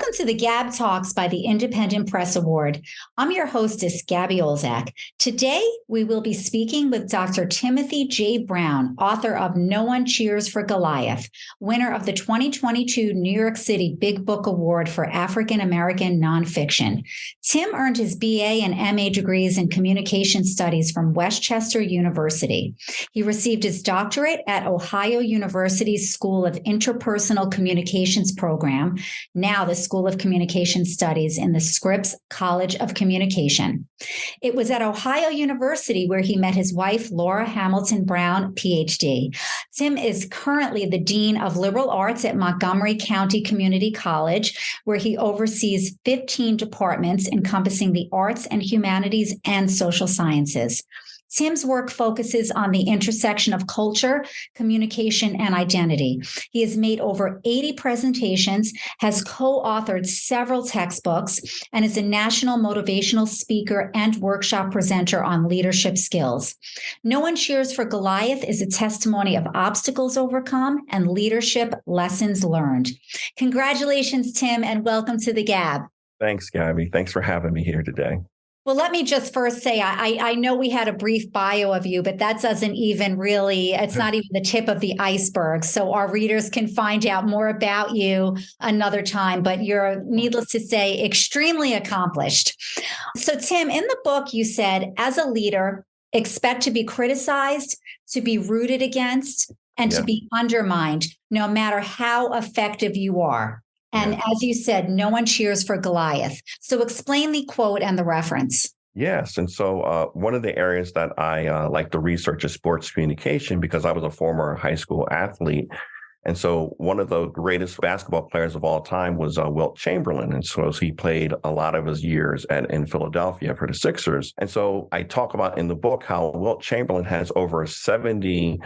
Welcome to the GAB Talks by the Independent Press Award. I'm your hostess, Gabby Olzak. Today, we will be speaking with Dr. Timothy J. Brown, author of No One Cheers for Goliath, winner of the 2022 New York City Big Book Award for African American Nonfiction. Tim earned his BA and MA degrees in Communication Studies from Westchester University. He received his doctorate at Ohio University's School of Interpersonal Communications program, now the School of Communication Studies in the Scripps College of Communication. It was at Ohio University where he met his wife, Laura Hamilton Brown, Ph.D. Tim is currently the Dean of Liberal Arts at Montgomery County Community College, where he oversees 15 departments encompassing the arts and humanities and social sciences. Tim's work focuses on the intersection of culture, communication, and identity. He has made over 80 presentations, has co-authored several textbooks, and is a national motivational speaker and workshop presenter on leadership skills. No One Cheers for Goliath is a testimony of obstacles overcome and leadership lessons learned. Congratulations, Tim, and welcome to the GAB. Thanks, Gabby. Thanks for having me here today. Well, let me just first say, I know we had a brief bio of you, but that doesn't even really, it's not even the tip of the iceberg. So our readers can find out more about you another time, but you're, needless to say, extremely accomplished. So Tim, in the book, you said, as a leader, expect to be criticized, to be rooted against, and to be undermined, no matter how effective you are. And as you said, no one cheers for Goliath. So explain the quote and the reference. Yes. And so one of the areas that I like to research is sports communication, because I was a former high school athlete. And so one of the greatest basketball players of all time was Wilt Chamberlain. And so he played a lot of his years in Philadelphia for the Sixers. And so I talk about in the book how Wilt Chamberlain has over 70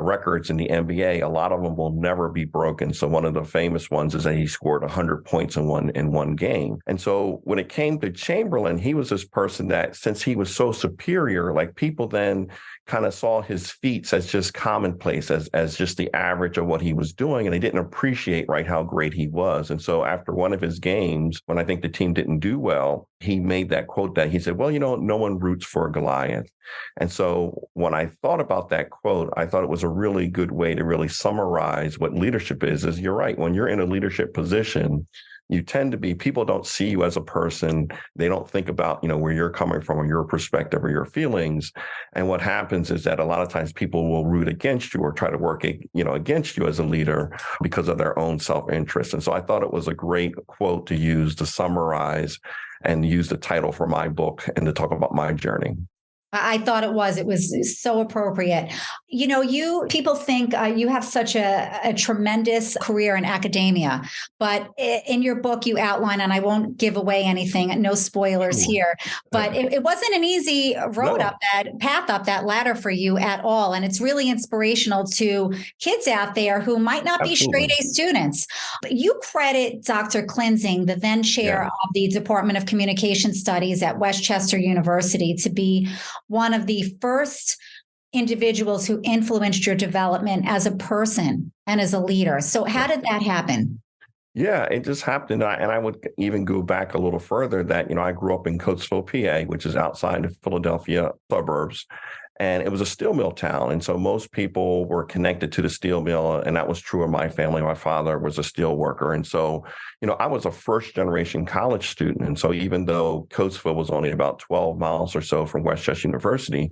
records in the NBA. A lot of them will never be broken. So one of the famous ones is that he scored 100 points in one game. And so when it came to Chamberlain, he was this person that, since he was so superior, like, people then kind of saw his feats as just commonplace, as just the average of what he was doing. And they didn't appreciate, right, how great he was. And so after one of his games, when I think the team didn't do well, he made that quote that he said, well, no one roots for Goliath. And so when I thought about that quote, I thought it was a really good way to really summarize what leadership is you're right. When you're in a leadership position, you tend to be, people don't see you as a person. They don't think about, where you're coming from or your perspective or your feelings. And what happens is that a lot of times people will root against you or try to work, against you as a leader because of their own self-interest. And so I thought it was a great quote to use to summarize and use the title for my book and to talk about my journey. I thought it was so appropriate. People think you have such a tremendous career in academia, but in your book you outline, and I won't give away anything, no spoilers here, but it wasn't an easy road up that path, up that ladder for you at all. And it's really inspirational to kids out there who might not be straight A students. But you credit Dr. Klinzing, the then chair of the Department of Communication Studies at Westchester University, to be one of the first individuals who influenced your development as a person and as a leader. So how did that happen? Yeah, it just happened. And I would even go back a little further that, I grew up in Coatesville, PA, which is outside of Philadelphia suburbs. And it was a steel mill town. And so most people were connected to the steel mill. And that was true of my family. My father was a steel worker. And so, I was a first generation college student. And so even though Coatesville was only about 12 miles or so from Westchester University,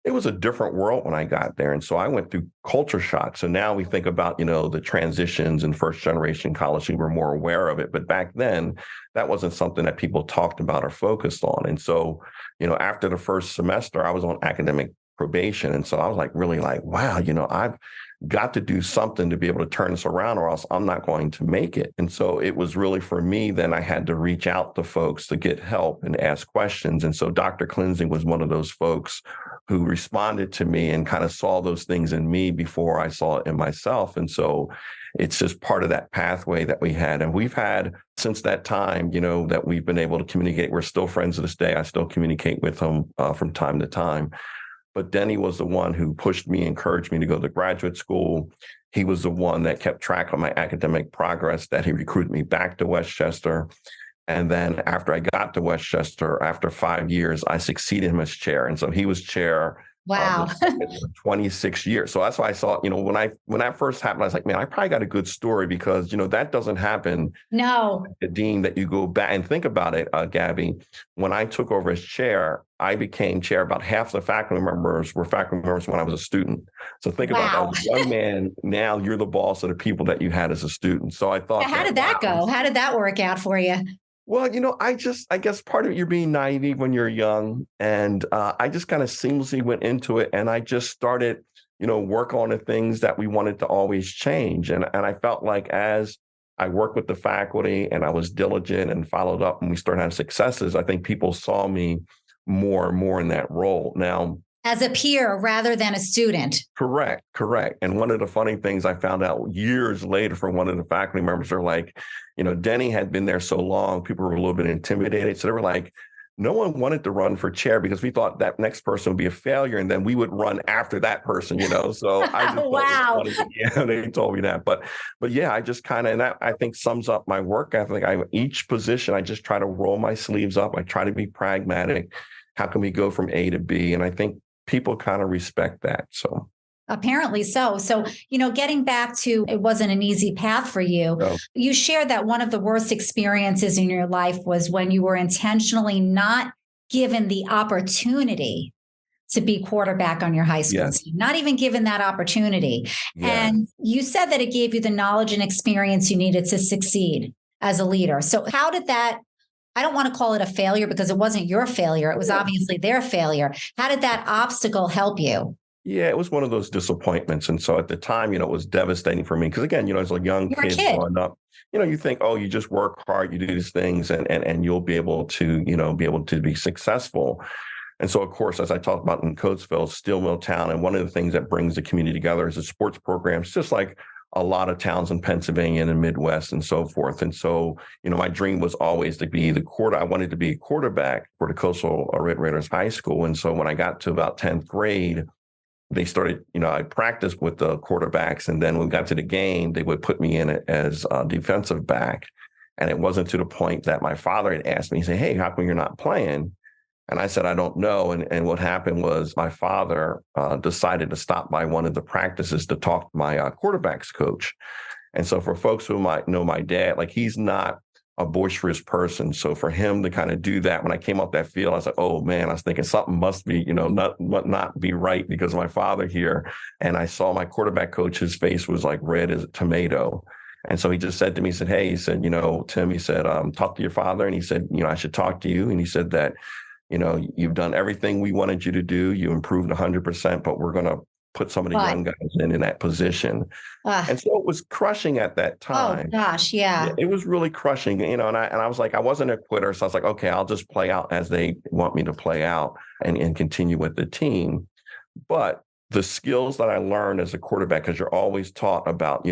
it was a different world when I got there. And so I went through culture shock. So now we think about, the transitions in first generation college. We were more aware of it. But back then, that wasn't something that people talked about or focused on. And so, after the first semester, I was on academic probation. And so I was wow, I've got to do something to be able to turn this around, or else I'm not going to make it. And so it was really, for me, then I had to reach out to folks to get help and ask questions. And so Dr. Klinzing was one of those folks who responded to me and kind of saw those things in me before I saw it in myself. And so it's just part of that pathway that we had. And we've had since that time, that we've been able to communicate. We're still friends to this day. I still communicate with him from time to time. But Denny was the one who pushed me, encouraged me to go to graduate school. He was the one that kept track of my academic progress, that he recruited me back to Westchester. And then after I got to Westchester, after 5 years, I succeeded him as chair. And so he was chair Wow. for 26 years. So that's why I saw, when that first happened, I was like, man, I probably got a good story because, that doesn't happen. No. The dean that you go back and think about it, Gabby, when I took over as chair, I became chair. About half the faculty members were faculty members when I was a student. So think about that. As a young man, now you're the boss of the people that you had as a student. So I thought, how did that go? How did that work out for you? Well, I guess part of it, you're being naive when you're young. And I just kind of seamlessly went into it. And I just started, work on the things that we wanted to always change. And I felt like as I worked with the faculty and I was diligent and followed up and we started having successes, I think people saw me more and more in that role. Now, as a peer rather than a student. Correct. And one of the funny things I found out years later from one of the faculty members are like, Denny had been there so long, people were a little bit intimidated. So they were like, no one wanted to run for chair because we thought that next person would be a failure and then we would run after that person, So I just wow. Yeah, they told me that. But yeah, I just kind of, and that I think sums up my work ethic. Each position, I just try to roll my sleeves up. I try to be pragmatic. How can we go from A to B? And I think people kind of respect that. So apparently so. So, getting back to it wasn't an easy path for you. No. You shared that one of the worst experiences in your life was when you were intentionally not given the opportunity to be quarterback on your high school team, not even given that opportunity. Yeah. And you said that it gave you the knowledge and experience you needed to succeed as a leader. So how did that, I don't want to call it a failure because it wasn't your failure. It was obviously their failure. How did that obstacle help you? Yeah, it was one of those disappointments. And so at the time, it was devastating for me because, again, as a young kid growing up, you think, oh, you just work hard, you do these things and you'll be able to be successful. And so, of course, as I talked about in Coatesville, steel mill town, and one of the things that brings the community together is the sports programs, just like a lot of towns in Pennsylvania and the Midwest and so forth. And so, my dream was always to be I wanted to be a quarterback for the Coastal Red Raiders High School. And so when I got to about 10th grade, they started, I practiced with the quarterbacks. And then when we got to the game, they would put me in it as a defensive back. And it wasn't to the point that my father had asked me, he said, hey, how come you're not playing? And I said, I don't know. And what happened was my father decided to stop by one of the practices to talk to my quarterbacks coach. And so for folks who might know my dad, he's not a boisterous person. So for him to kind of do that, when I came off that field, I was like, oh man, I was thinking something must be, not be right because of my father here. And I saw my quarterback coach, his face was like red as a tomato. And so he just said to me, Tim, he said, talk to your father. And he said, I should talk to you. And he said that, you've done everything we wanted you to do. You improved 100%, but we're going to put some of the young guys in that position. And so it was crushing at that time. Oh gosh, yeah. It was really crushing, and I was like, I wasn't a quitter. So I was like, okay, I'll just play out as they want me to play out and continue with the team. But the skills that I learned as a quarterback, because you're always taught about,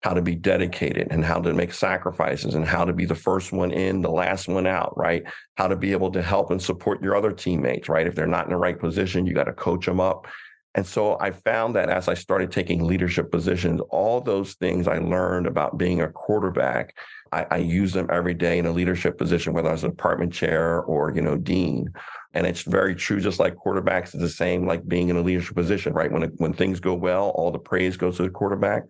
how to be dedicated and how to make sacrifices and how to be the first one in, the last one out, right? How to be able to help and support your other teammates, right? If they're not in the right position, you got to coach them up. And so I found that as I started taking leadership positions, all those things I learned about being a quarterback, I use them every day in a leadership position, whether I was a department chair or, dean. And it's very true, just like quarterbacks is the same, like being in a leadership position, right? When things go well, all the praise goes to the quarterback.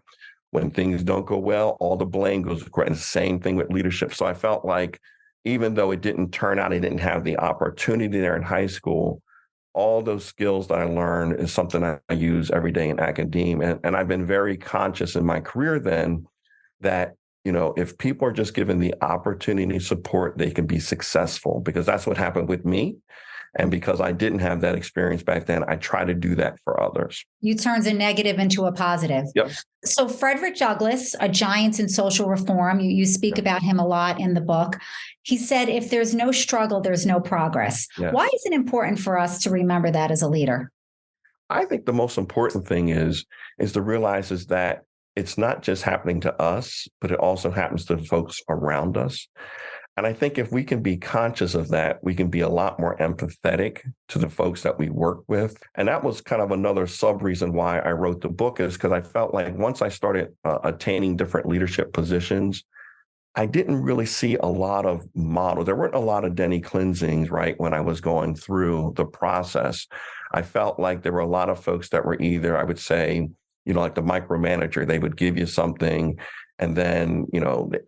When things don't go well, all the blame goes to the quarterback. And the same thing with leadership. So I felt like even though it didn't turn out, I didn't have the opportunity there in high school, all those skills that I learned is something I use every day in academia. And I've been very conscious in my career then that, if people are just given the opportunity and support, they can be successful, because that's what happened with me. And because I didn't have that experience back then, I try to do that for others. You turned a negative into a positive. Yep. So Frederick Douglass, a giant in social reform, you speak about him a lot in the book. He said, if there's no struggle, there's no progress. Yes. Why is it important for us to remember that as a leader? I think the most important thing is to realize is that it's not just happening to us, but it also happens to folks around us. And I think if we can be conscious of that, we can be a lot more empathetic to the folks that we work with. And that was kind of another sub reason why I wrote the book, is because I felt like once I started attaining different leadership positions, I didn't really see a lot of models. There weren't a lot of Denny Klinzings, right, when I was going through the process. I felt like there were a lot of folks that were either, I would say, like the micromanager. They would give you something, and then,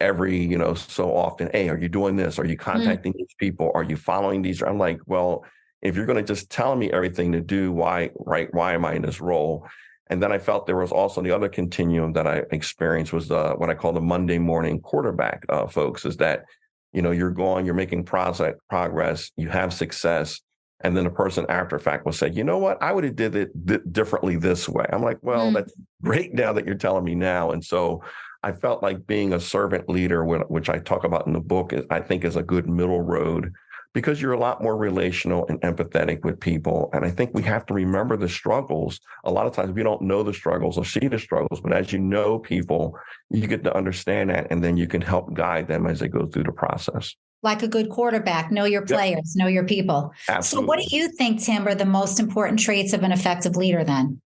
every, so often, hey, are you doing this? Are you contacting these people? Are you following these? I'm like, well, if you're going to just tell me everything to do, why am I in this role? And then I felt there was also the other continuum that I experienced was what I call the Monday morning quarterback folks, is that, you're making progress, you have success. And then the person after fact will say, you know what, I would have did it differently this way. I'm like, well, that's great now that you're telling me now. And so I felt like being a servant leader, which I talk about in the book, I think is a good middle road, because you're a lot more relational and empathetic with people. And I think we have to remember the struggles. A lot of times we don't know the struggles or see the struggles, but as you know people, you get to understand that, and then you can help guide them as they go through the process. Like a good quarterback, know your players, know your people. Absolutely. So what do you think, Tim, are the most important traits of an effective leader then?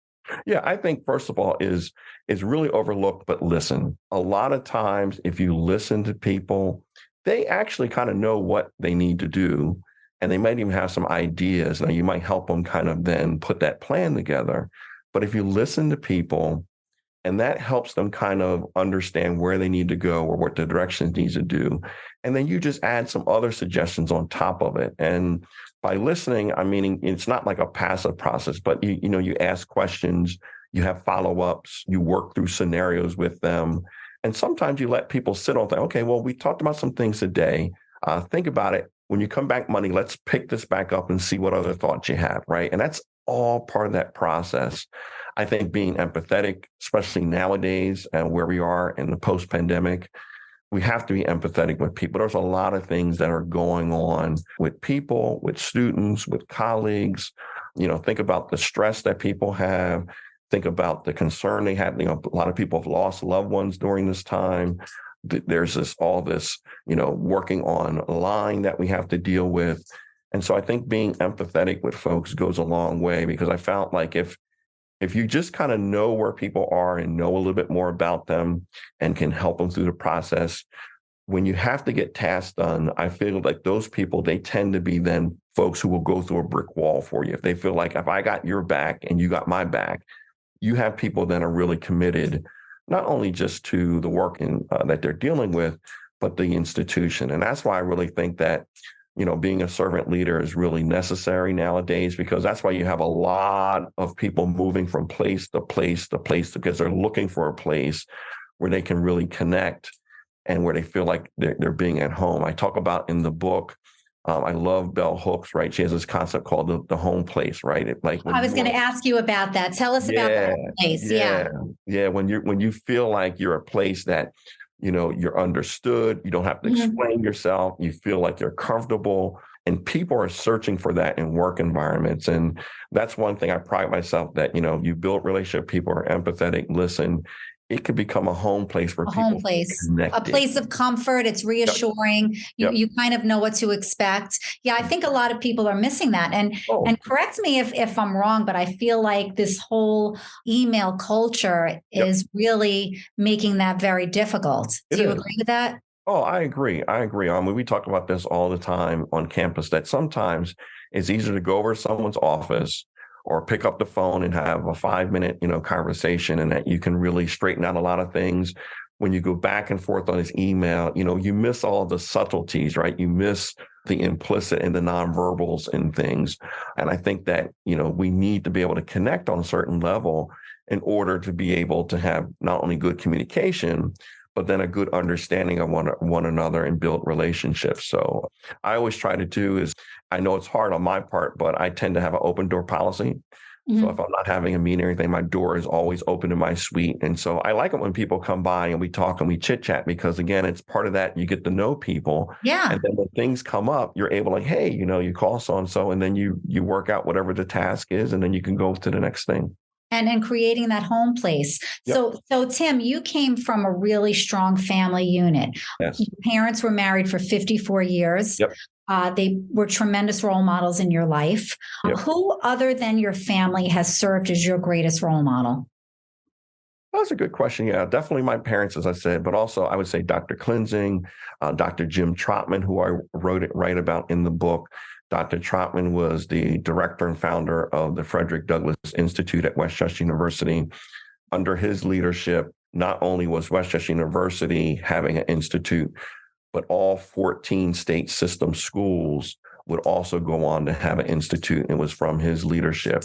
Yeah, I think first of all is really overlooked, but listen. A lot of times if you listen to people, they actually kind of know what they need to do, and they might even have some ideas. Now, you might help them kind of then put that plan together. But if you listen to people, and that helps them kind of understand where they need to go or what the directions needs to do, and then you just add some other suggestions on top of it. And by listening, I mean, it's not like a passive process, but you ask questions, you have follow-ups, you work through scenarios with them. And sometimes you let people sit on, okay, well, we talked about some things today. Think about it. When you come back Monday, let's pick this back up and see what other thoughts you have, right? And that's all part of that process. I think being empathetic, especially nowadays and where we are in the post-pandemic, we have to be empathetic with people. There's a lot of things that are going on with people, with students, with colleagues. Think about the stress that people have. Think about the concern they have. A lot of people have lost loved ones during this time. There's all this, working online that we have to deal with. And so I think being empathetic with folks goes a long way, because I felt like if you just kind of know where people are and know a little bit more about them and can help them through the process, when you have to get tasks done, I feel like those people, they tend to be then folks who will go through a brick wall for you. If they feel like, if I got your back and you got my back, you have people that are really committed, not only just to the work that they're dealing with, but the institution. And that's why I really think that, being a servant leader is really necessary nowadays, because that's why you have a lot of people moving from place to place to place, because they're looking for a place where they can really connect and where they feel like they're being at home. I talk about in the book, I love Bell Hooks, right? She has this concept called the home place, right? I was going to ask you about that. Tell us about the home place. Yeah. When you feel like you're a place that, you're understood, you don't have to explain yourself, you feel like you're comfortable, and people are searching for that in work environments. And that's one thing I pride myself that, you build relationship, people are empathetic, listen. It could become a home place where people a place of comfort. It's reassuring. You kind of know what to expect. Yeah, I think a lot of people are missing that. And correct me if I'm wrong, but I feel like this whole email culture is really making that very difficult. Do you agree with that? Oh, I agree. We talk about this all the time on campus, that sometimes it's easier to go over to someone's office or pick up the phone and have a 5-minute, conversation, and that you can really straighten out a lot of things. When you go back and forth on this email, you miss all the subtleties, right? You miss the implicit and the nonverbals and things. And I think that, we need to be able to connect on a certain level in order to be able to have not only good communication, but then a good understanding of one another and build relationships. So I always try to do is, I know it's hard on my part, but I tend to have an open door policy. So if I'm not having a meeting or anything, my door is always open in my suite. And so I like it when people come by and we talk and we chit chat, because again, it's part of that. You get to know people. Yeah. And then when things come up, you're able to, hey, you call so-and-so, and then you work out whatever the task is, and then you can go to the next thing. and creating that home place. Yep. So Tim, you came from a really strong family unit. Yes. Your parents were married for 54 years. Yep. They were tremendous role models in your life. Yep. Who other than your family has served as your greatest role model? That's a good question. Yeah, definitely my parents, as I said, but also I would say Dr. Klinzing, Dr. Jim Trotman, who I write about in the book. Dr. Trotman was the director and founder of the Frederick Douglass Institute at Westchester University. Under his leadership, not only was Westchester University having an institute, but all 14 state system schools would also go on to have an institute. It was from his leadership.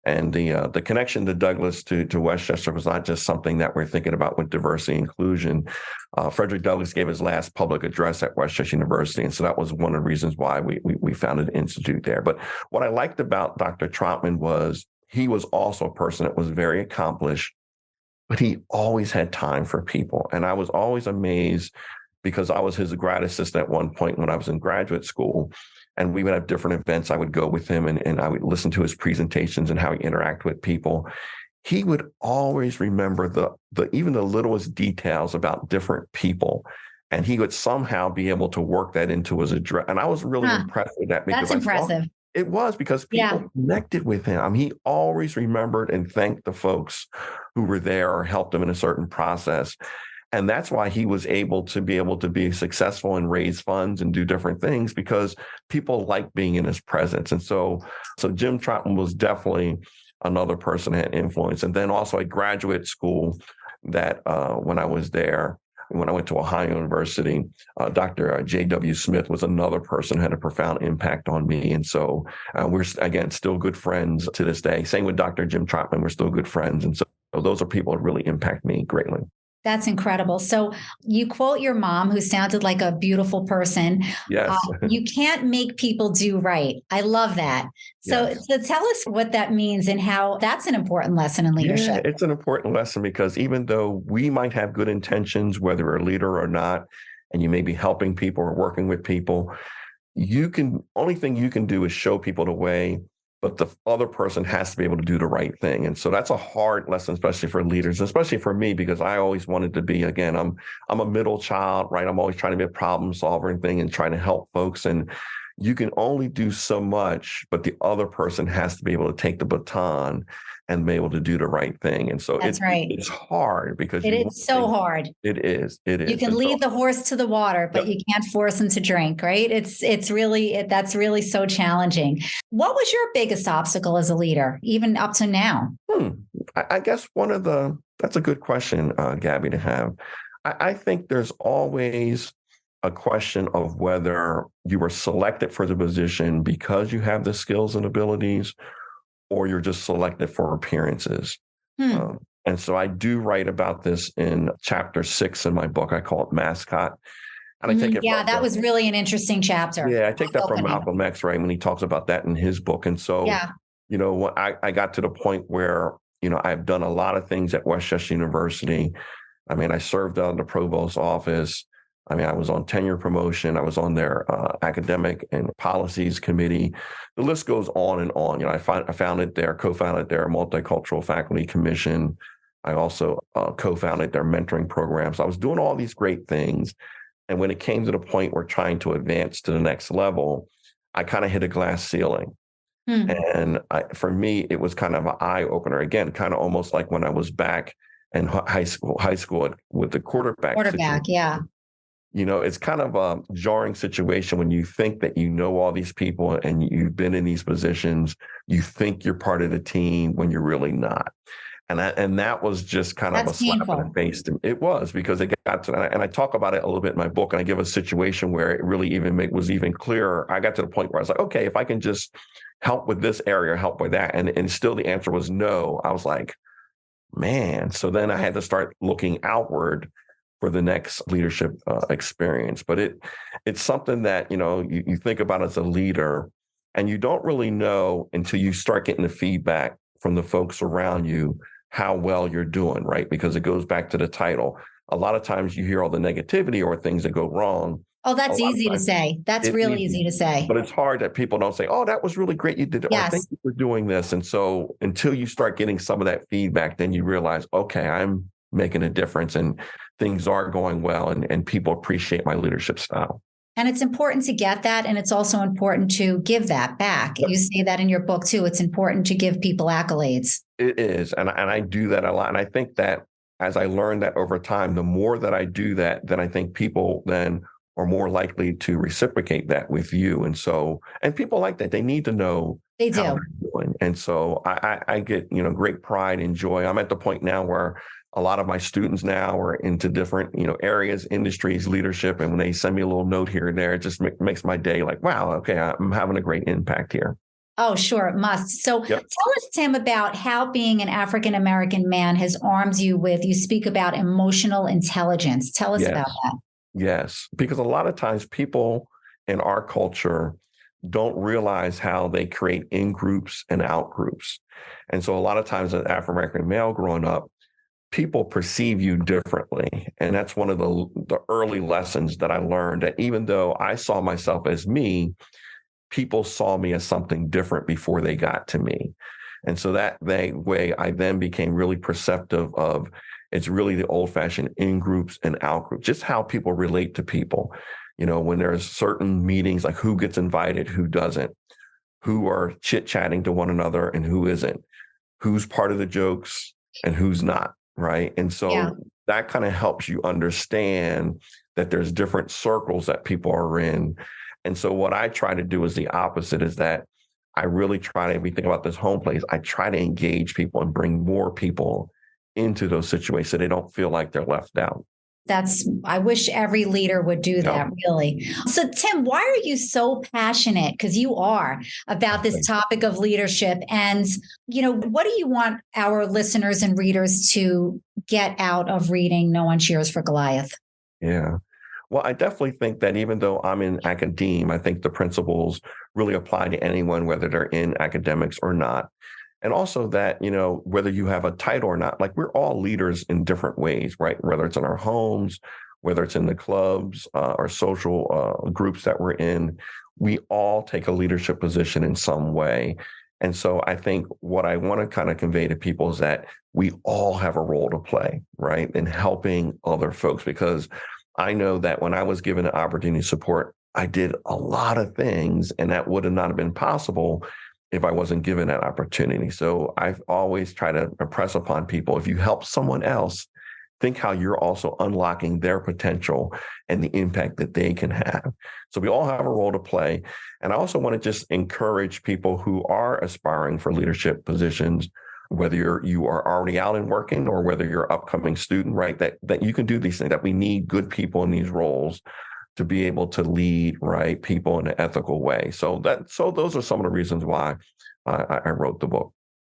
And the connection to Douglass to Westchester was not just something that we're thinking about with diversity and inclusion. Frederick Douglass gave his last public address at Westchester University. And so that was one of the reasons why we founded an institute there. But what I liked about Dr. Trotman was he was also a person that was very accomplished, but he always had time for people. And I was always amazed because I was his grad assistant at one point when I was in graduate school. And we would have different events. I would go with him and I would listen to his presentations and how he interacted with people. He would always remember the even the littlest details about different people. And he would somehow be able to work that into his address. And I was really impressed with that. That's impressive. It was because people connected with him. I mean, he always remembered and thanked the folks who were there or helped him in a certain process. And that's why he was able to be successful and raise funds and do different things because people like being in his presence. And so Jim Trotman was definitely another person that had influence. And then also at graduate school that when I was there, when I went to Ohio University, Dr. J.W. Smith was another person who had a profound impact on me. And so we're, again, still good friends to this day. Same with Dr. Jim Trotman, we're still good friends. And so those are people that really impact me greatly. That's incredible. So you quote your mom, who sounded like a beautiful person. Yes. You can't make people do right. I love that. So, Yes. so tell us what that means and how that's an important lesson in leadership. Yeah, it's an important lesson because even though we might have good intentions, whether we're a leader or not, and you may be helping people or working with people, only thing you can do is show people the way, but the other person has to be able to do the right thing. And so that's a hard lesson, especially for leaders, especially for me, because I always wanted to be, again, I'm a middle child, right? I'm always trying to be a problem solver and thing and trying to help folks. And you can only do so much, but the other person has to be able to take the baton and be able to do the right thing. And so it's hard because it's so hard. It is. You can lead the horse to the water, but you can't force him to drink, right? That's really so challenging. What was your biggest obstacle as a leader, even up to now? I guess that's a good question, Gabby, to have. I think there's always a question of whether you were selected for the position because you have the skills and abilities, or you're just selected for appearances. And so I do write about this in chapter 6 in my book. I call it Mascot. And I take it that was really an interesting chapter. Yeah, I take that from Malcolm X, right, when he talks about that in his book. And so, when I got to the point where, I've done a lot of things at Westchester University. I mean, I served on the provost's office. I mean, I was on tenure promotion. I was on their academic and policies committee. The list goes on and on. I co-founded their multicultural faculty commission. I also co-founded their mentoring program. So I was doing all these great things. And when it came to the point where trying to advance to the next level, I kind of hit a glass ceiling. And for me, it was kind of an eye opener. Again, kind of almost like when I was back in high school with the quarterback. It's kind of a jarring situation when you think that you know all these people and you've been in these positions. You think you're part of the team when you're really not. And that was just kind of a slap in the face. It was, because it got to, and I talk about it a little bit in my book, and I give a situation where it really was even clearer. I got to the point where I was like, okay, if I can just help with this area, help with that. And still the answer was no. I was like, man. So then I had to start looking outward for the next leadership experience. But it's something that, you think about as a leader, and you don't really know until you start getting the feedback from the folks around you how well you're doing, right? Because it goes back to the title. A lot of times you hear all the negativity or things that go wrong. Oh, A that's lot of easy to times say. That's it's really easy, easy to say. but it's hard that people don't say, "Oh, that was really great. You did it," or "Thank Yes. you for doing this." And so until you start getting some of that feedback, then you realize, okay, I'm making a difference and things are going well and people appreciate my leadership style. And it's important to get that. And it's also important to give that back. Yep. You say that in your book too. It's important to give people accolades. It is. And I do that a lot. And I think that as I learned that over time, the more that I do that, then I think people then are more likely to reciprocate that with you. And so, and people like that, they need to know They how do. they're doing. And so I get, great pride and joy. I'm at the point now where a lot of my students now are into different, areas, industries, leadership. And when they send me a little note here and there, it just makes my day like, wow, okay, I'm having a great impact here. Oh, sure, it must. So Yep. tell us, Tim, about how being an African-American man has armed you with, you speak about emotional intelligence. Tell us about Yes. that. Yes. Because a lot of times people in our culture don't realize how they create in groups and out groups. And so a lot of times as an African-American male growing up, people perceive you differently. And that's one of the early lessons that I learned, that even though I saw myself as me, people saw me as something different before they got to me. And so that way I then became really perceptive of, it's really the old fashioned in groups and out groups, just how people relate to people. When there's certain meetings, like who gets invited, who doesn't, who are chit chatting to one another and who isn't, who's part of the jokes and who's not. Right. And Yeah. so that kind of helps you understand that there's different circles that people are in. And so what I try to do is the opposite, is that I really try to, if we think about this home place, I try to engage people and bring more people into those situations so they don't feel like they're left out. I wish every leader would do that, really. So, Tim, why are you so passionate? Because you are, about this topic of leadership. And, what do you want our listeners and readers to get out of reading No One Cheers for Goliath? Yeah. Well, I definitely think that even though I'm in academe, I think the principles really apply to anyone, whether they're in academics or not. And also that, whether you have a title or not, like we're all leaders in different ways, right? Whether it's in our homes, whether it's in the clubs or social groups that we're in, we all take a leadership position in some way. And so I think what I want to kind of convey to people is that we all have a role to play, right? In helping other folks, because I know that when I was given an opportunity to support, I did a lot of things, and that would have not have been possible if I wasn't given that opportunity. So I've always tried to impress upon people, if you help someone else, think how you're also unlocking their potential and the impact that they can have. So we all have a role to play. And I also want to just encourage people who are aspiring for leadership positions, whether you are already out and working or whether you're an upcoming student, right? That you can do these things, that we need good people in these roles to be able to lead, right, people in an ethical way. So those are some of the reasons why I wrote the book.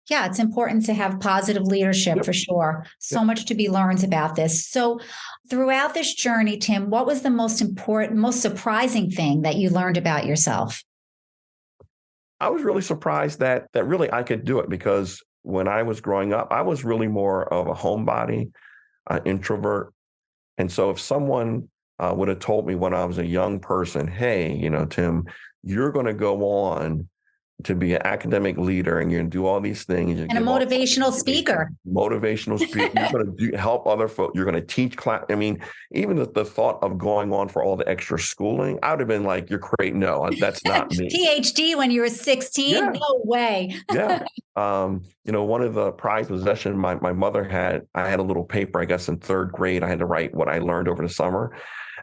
Yeah, it's important to have positive leadership for sure. So much to be learned about this. So throughout this journey, Tim, what was the most surprising thing that you learned about yourself? I was really surprised that really I could do it, because when I was growing up, I was really more of a homebody, an introvert. And so if someone would have told me when I was a young person, hey, Tim, you're going to go on to be an academic leader and you're going to do all these things. And a motivational speaker. Motivational speaker. You're going to help other folks. You're going to teach class. I mean, even the thought of going on for all the extra schooling, I would have been like, you're crazy. No, that's not me. Ph.D. when you were 16? Yeah. No way. Yeah. One of the prized possessions my mother had, I had a little paper, I guess in third grade, I had to write what I learned over the summer.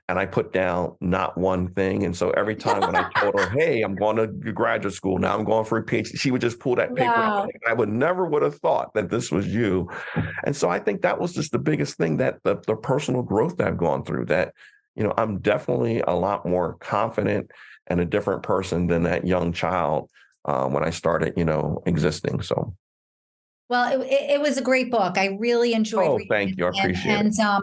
And I put down not one thing. And so every time when I told her, hey, I'm going to graduate school, now I'm going for a PhD, she would just pull that paper out. I would have thought that this was you. And so I think that was just the biggest thing, that the personal growth that I've gone through, that, I'm definitely a lot more confident and a different person than that young child when I started, existing. So. Well, it was a great book. I really enjoyed reading. Thank you. I appreciate it. Tell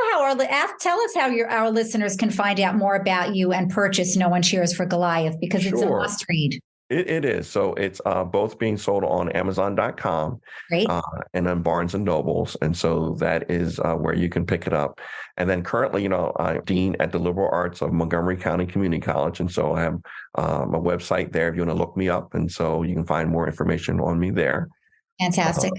us how our listeners can find out more about you and purchase No One Cheers for Goliath, because it's a must read. It is. So it's both being sold on Amazon.com Great. and on Barnes and Nobles. And so that is where you can pick it up. And then currently, I'm dean at the liberal arts of Montgomery County Community College. And so I have a website there if you want to look me up. And so you can find more information on me there. Fantastic.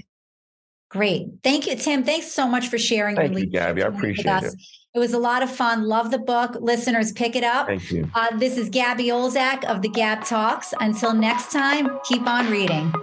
Great. Thank you, Tim. Thanks so much for sharing your Thank you, Gabby. I appreciate it. It was a lot of fun. Love the book. Listeners, pick it up. Thank you. This is Gabby Olzak of the GAB Talks. Until next time, keep on reading.